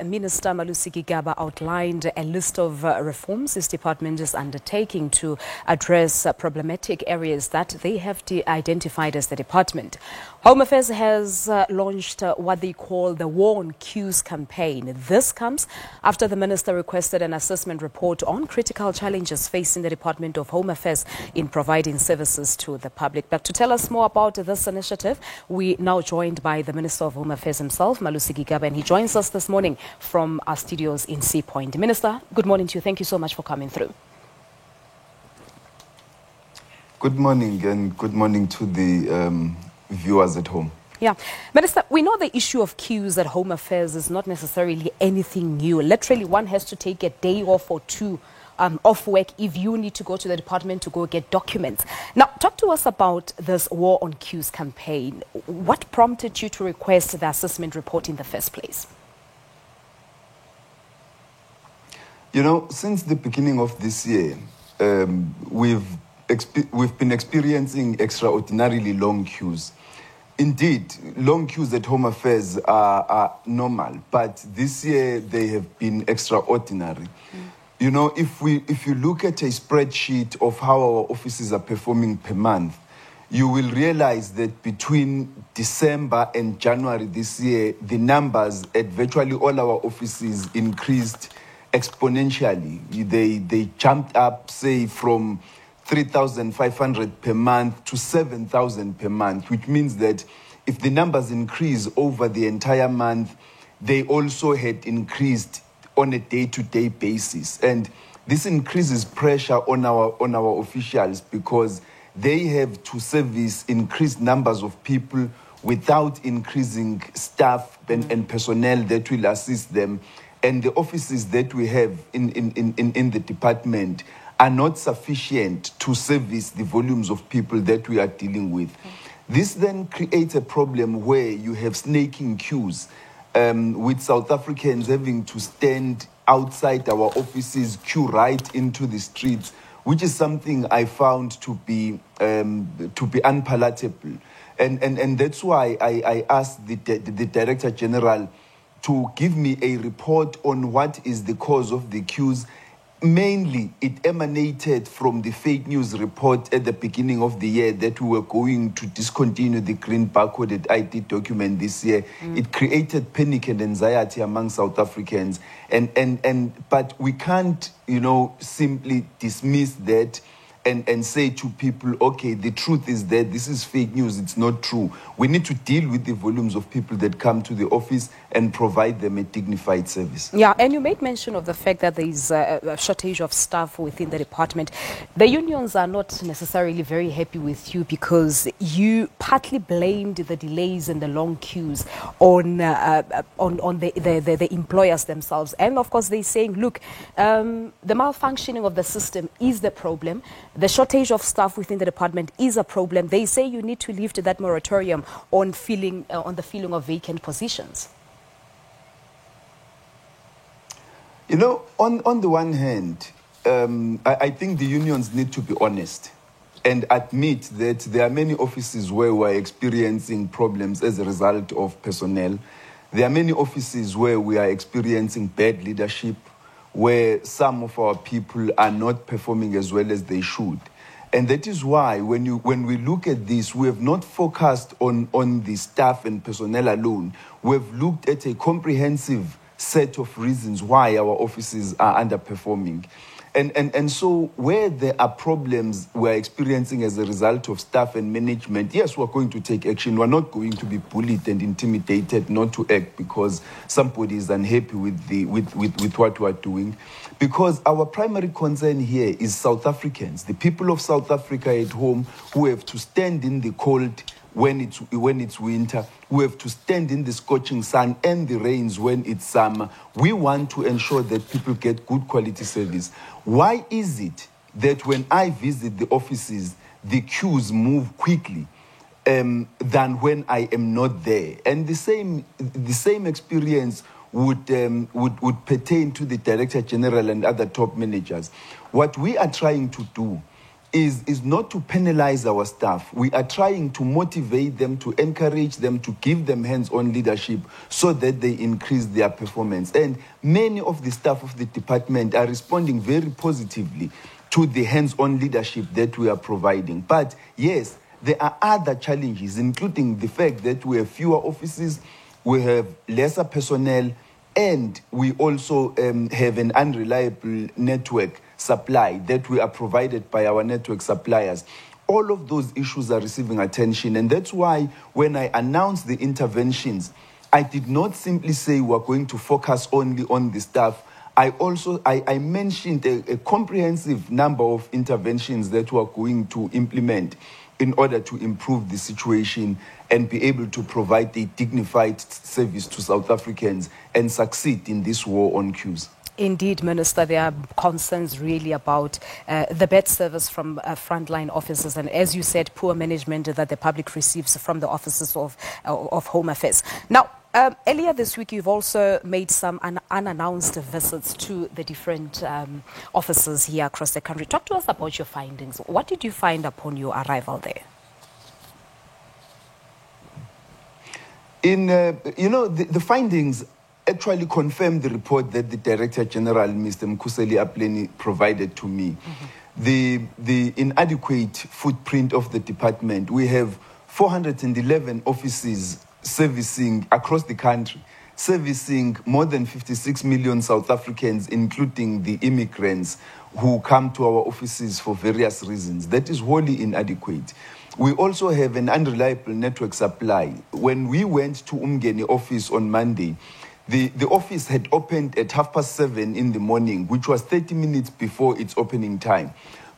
Minister Malusi Gigaba outlined a list of reforms his department is undertaking to address problematic areas that they have identified as the department. Home Affairs has launched what they call the War on Queues campaign. This comes after the minister requested an assessment report on critical challenges facing the Department of Home Affairs in providing services to the public. But to tell us more about this initiative, we now joined by the Minister of Home Affairs himself, Malusi Gigaba, and he joins us this morning from our studios in Sea Point. Minister, good morning to you. Thank you so much for coming through. Good morning, and good morning to the viewers at home. Yeah. Minister, we know the issue of queues at Home Affairs is not necessarily anything new. Literally, one has to take a day off or two off work if you need to go to the department to go get documents. Now, talk to us about this War on Queues campaign. What prompted you to request the assessment report in the first place? You know, since the beginning of this year, we've been experiencing extraordinarily long queues. Indeed, long queues at Home Affairs are normal, but this year they have been extraordinary. You know, if you look at a spreadsheet of how our offices are performing per month, you will realize that between December and January this year, the numbers at virtually all our offices increased exponentially. They jumped up, say, from 3,500 per month to 7,000 per month, which means that if the numbers increase over the entire month, they also had increased on a day-to-day basis. And this increases pressure on our officials because they have to service increased numbers of people without increasing staff and personnel that will assist them. And the offices that we have in the department are not sufficient to service the volumes of people that we are dealing with. This then creates a problem where you have snaking queues, with South Africans having to stand outside our offices, queue right into the streets, which is something I found to be unpalatable. And that's why I asked the Director General to give me a report on what is the cause of the queues. Mainly, it emanated from the fake news report at the beginning of the year that we were going to discontinue the green barcoded ID document this year. It created panic and anxiety among South Africans. But we can't, simply dismiss that and say to people, okay, the truth is that this is fake news, it's not true. We need to deal with the volumes of people that come to the office and provide them a dignified service. Yeah, and you made mention of the fact that there is a shortage of staff within the department. The unions are not necessarily very happy with you because you partly blamed the delays and the long queues on the employers themselves. And of course, they're saying, look, the malfunctioning of the system is the problem. The shortage of staff within the department is a problem. They say you need to lift that moratorium on the filling of vacant positions. You know, on the one hand, I think the unions need to be honest and admit that there are many offices where we're experiencing problems as a result of personnel. There are many offices where we are experiencing bad leadership, where some of our people are not performing as well as they should. And that is why when we look at this, we have not focused on the staff and personnel alone. We've looked at a comprehensive set of reasons why our offices are underperforming. And so where there are problems we're experiencing as a result of staff and management, yes, we're going to take action. We're not going to be bullied and intimidated not to act because somebody is unhappy with what we're doing. Because our primary concern here is South Africans, the people of South Africa at home who have to stand in the cold when it's winter, who have to stand in the scorching sun and the rains when it's summer. We want to ensure that people get good quality service. Why is it that when I visit the offices, the queues move quickly than when I am not there? And the same experience would pertain to the Director General and other top managers. What we are trying to do is not to penalize our staff. We are trying to motivate them, to encourage them, to give them hands-on leadership so that they increase their performance. And many of the staff of the department are responding very positively to the hands-on leadership that we are providing. But yes, there are other challenges, including the fact that we have fewer offices, we have lesser personnel, and we also have an unreliable network supply that we are provided by our network suppliers. All of those issues are receiving attention, and that's why when I announced the interventions, I did not simply say we're going to focus only on the staff. I mentioned a comprehensive number of interventions that we're going to implement in order to improve the situation and be able to provide a dignified service to South Africans and succeed in this war on queues. Indeed, Minister, there are concerns really about the bad service from frontline officers and, as you said, poor management that the public receives from the offices of Home Affairs. Now, earlier this week, you've also made some unannounced visits to the different offices here across the country. Talk to us about your findings. What did you find upon your arrival there? The findings actually confirmed the report that the Director General, Mr. Mkhuseli Apleni, provided to me. The inadequate footprint of the department. We have 411 offices servicing across the country, servicing more than 56 million South Africans, including the immigrants who come to our offices for various reasons. That is wholly inadequate. We also have an unreliable network supply. When we went to Umgeni office on Monday, the office had opened at 7:30 in the morning, which was 30 minutes before its opening time.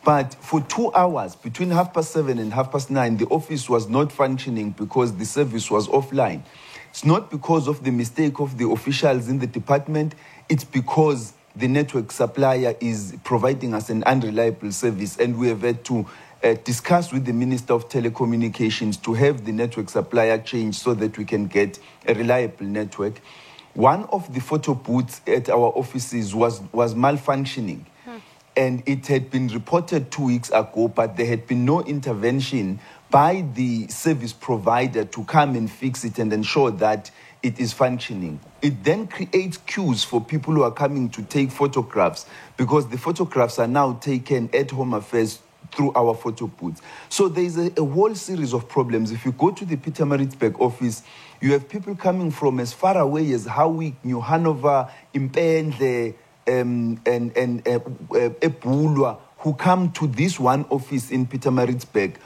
But for 2 hours, between 7:30 and 9:30, the office was not functioning because the service was offline. It's not because of the mistake of the officials in the department, it's because the network supplier is providing us an unreliable service, and we have had to discuss with the Minister of Telecommunications to have the network supplier changed so that we can get a reliable network. One of the photo booths at our offices was malfunctioning, and it had been reported 2 weeks ago, but there had been no intervention by the service provider to come and fix it and ensure that it is functioning. It then creates queues for people who are coming to take photographs, because the photographs are now taken at Home Affairs through our photo booths. So there's a whole series of problems. If you go to the Pietermaritzburg office, you have people coming from as far away as Howick, New Hanover, Impendle, and Ebulwa, who come to this one office in Pietermaritzburg,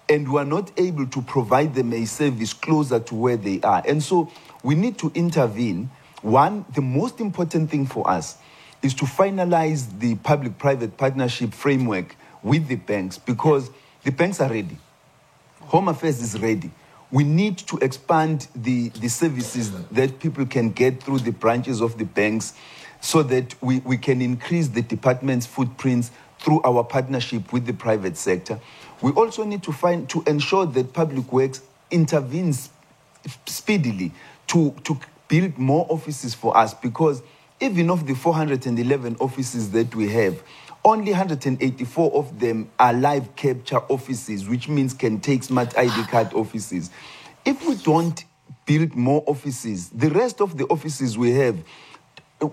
and we are not able to provide them a service closer to where they are. And so we need to intervene. One, the most important thing for us is to finalize the public-private partnership framework with the banks, because the banks are ready. Home Affairs is ready. We need to expand the services that people can get through the branches of the banks so that we can increase the department's footprints through our partnership with the private sector. We also need to ensure that Public Works intervenes speedily to build more offices for us, because even of the 411 offices that we have, only 184 of them are live capture offices, which means can take smart ID card offices. If we don't build more offices, the rest of the offices we have,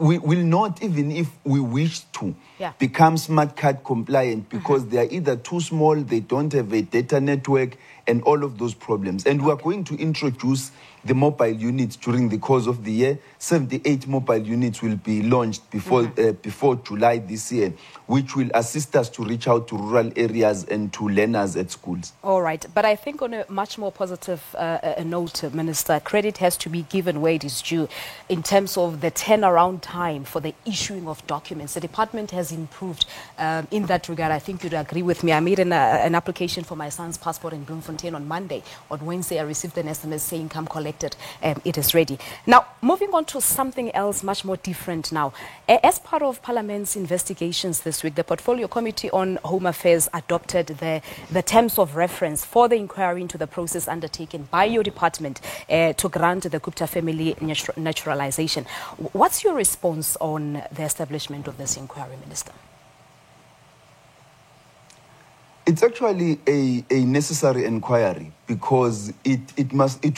we will not, even if we wish to, become smart card compliant, because they are either too small, they don't have a data network, and all of those problems. And we are going to introduce the mobile units during the course of the year. 78 mobile units will be launched before July this year, which will assist us to reach out to rural areas and to learners at schools. All right. But I think on a much more positive note, Minister, credit has to be given where it is due in terms of the turnaround time for the issuing of documents. The department has improved in that regard. I think you'd agree with me. I made an application for my son's passport in Bloemfontein on Monday. On Wednesday, I received an SMS saying, come collect it. It is ready. Now, moving on to something else much more different now. As part of Parliament's investigations this week, the Portfolio Committee on Home Affairs adopted the terms of reference for the inquiry into the process undertaken by your department to grant the Gupta family naturalization. What's your response on the establishment of this inquiry, Minister? It's actually a necessary inquiry because it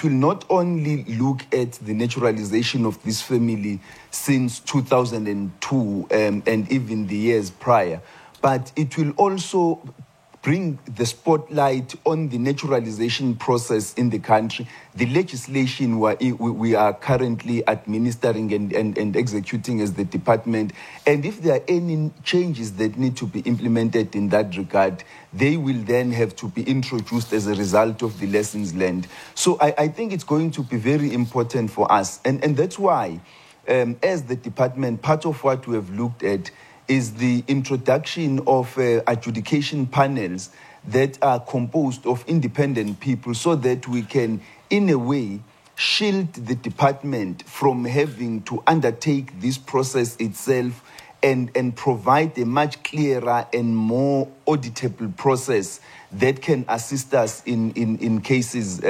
will not only look at the naturalization of this family since 2002 and even the years prior, but it will also bring the spotlight on the naturalization process in the country, the legislation we are currently administering and executing as the department, and if there are any changes that need to be implemented in that regard, they will then have to be introduced as a result of the lessons learned. So I think it's going to be very important for us, and that's why, as the department, part of what we have looked at is the introduction of adjudication panels that are composed of independent people so that we can, in a way, shield the department from having to undertake this process itself and provide a much clearer and more auditable process that can assist us in cases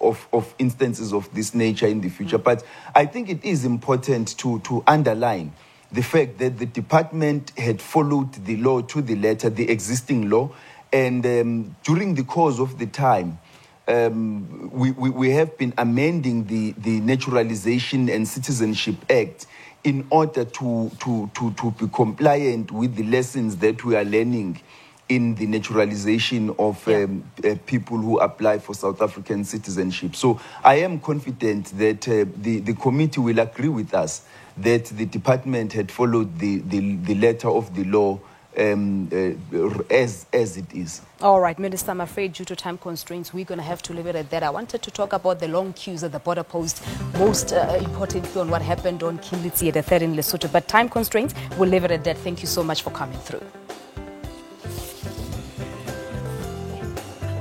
of instances of this nature in the future. But I think it is important to underline the fact that the department had followed the law to the letter, the existing law, and during the course of the time, we have been amending the Naturalization and Citizenship Act in order to be compliant with the lessons that we are learning in the naturalization of people who apply for South African citizenship. So I am confident that the committee will agree with us that the department had followed the letter of the law as it is. All right, Minister, I'm afraid due to time constraints, we're going to have to leave it at that. I wanted to talk about the long queues at the border post, most importantly on what happened on Khilitsi at the 3rd in Lesotho. But time constraints, we'll leave it at that. Thank you so much for coming through.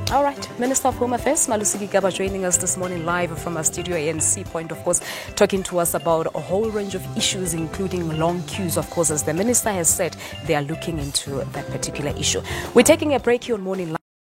All right, Minister of Home Affairs, Malusi Gigaba, joining us this morning live from our studio ANC Point, of course, talking to us about a whole range of issues, including long queues, of course, as the Minister has said, they are looking into that particular issue. We're taking a break here on Morning Live.